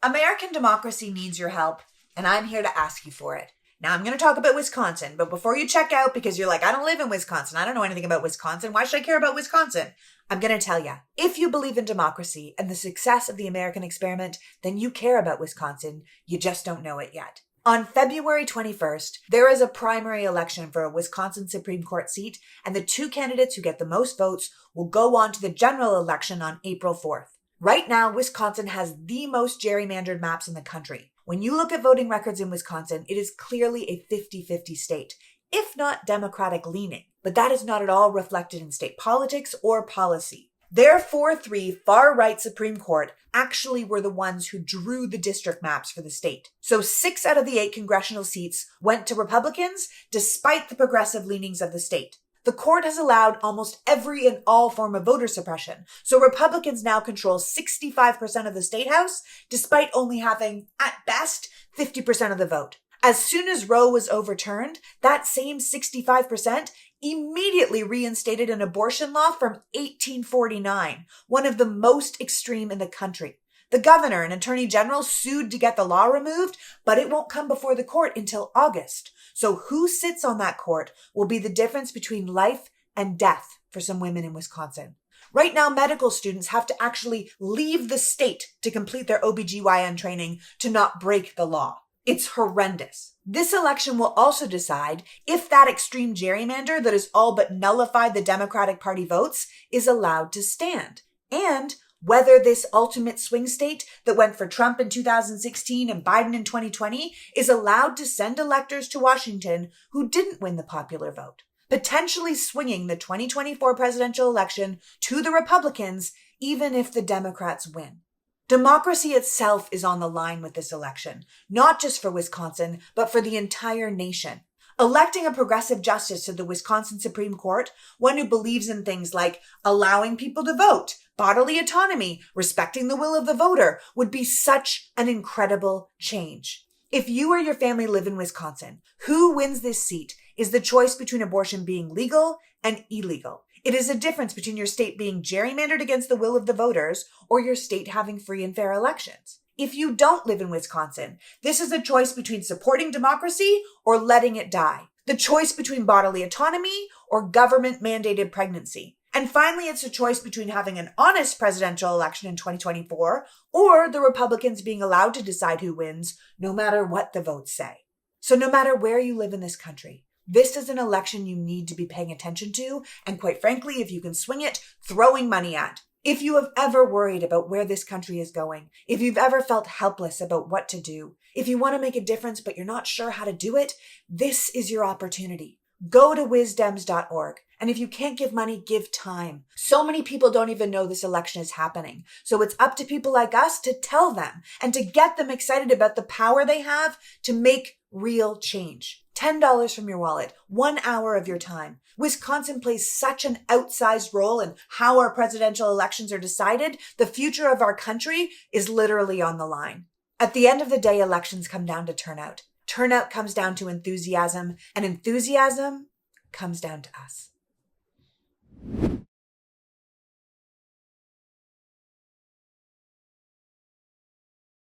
American democracy needs your help, and I'm here to ask you for it. Now, I'm going to talk about Wisconsin, but before you check out, because you're like, I don't live in Wisconsin, I don't know anything about Wisconsin, why should I care about Wisconsin? I'm going to tell you, if you believe in democracy and the success of the American experiment, then you care about Wisconsin, you just don't know it yet. On February 21st, there is a primary election for a Wisconsin Supreme Court seat, and the two candidates who get the most votes will go on to the general election on April 4th. Right now, Wisconsin has the most gerrymandered maps in the country. When you look at voting records in Wisconsin, it is clearly a 50-50 state, if not Democratic leaning. But that is not at all reflected in state politics or policy. Their 4-3 far-right Supreme Court actually were the ones who drew the district maps for the state. So 6 out of the 8 congressional seats went to Republicans, despite the progressive leanings of the state. The court has allowed almost every and all form of voter suppression, so Republicans now control 65% of the state house, despite only having, at best, 50% of the vote. As soon as Roe was overturned, that same 65% immediately reinstated an abortion law from 1849, one of the most extreme in the country. The governor and attorney general sued to get the law removed, but it won't come before the court until August. So who sits on that court will be the difference between life and death for some women in Wisconsin. Right now, medical students have to actually leave the state to complete their OBGYN training to not break the law. It's horrendous. This election will also decide if that extreme gerrymander that has all but nullified the Democratic Party votes is allowed to stand, and whether this ultimate swing state that went for Trump in 2016 and Biden in 2020 is allowed to send electors to Washington who didn't win the popular vote, potentially swinging the 2024 presidential election to the Republicans, even if the Democrats win. Democracy itself is on the line with this election, not just for Wisconsin, but for the entire nation. Electing a progressive justice to the Wisconsin Supreme Court, one who believes in things like allowing people to vote, bodily autonomy, respecting the will of the voter, would be such an incredible change. If you or your family live in Wisconsin, who wins this seat is the choice between abortion being legal and illegal. It is a difference between your state being gerrymandered against the will of the voters or your state having free and fair elections. If you don't live in Wisconsin, this is a choice between supporting democracy or letting it die. The choice between bodily autonomy or government-mandated pregnancy. And finally, it's a choice between having an honest presidential election in 2024 or the Republicans being allowed to decide who wins, no matter what the votes say. So no matter where you live in this country, this is an election you need to be paying attention to, and quite frankly, if you can swing it, throwing money at. If you have ever worried about where this country is going, if you've ever felt helpless about what to do, if you want to make a difference but you're not sure how to do it, this is your opportunity. Go to wisdems.org. And if you can't give money, give time. So many people don't even know this election is happening. So it's up to people like us to tell them and to get them excited about the power they have to make real change. $10 from your wallet, 1 hour of your time. Wisconsin plays such an outsized role in how our presidential elections are decided. The future of our country is literally on the line. At the end of the day, elections come down to turnout. Turnout comes down to enthusiasm, and enthusiasm comes down to us.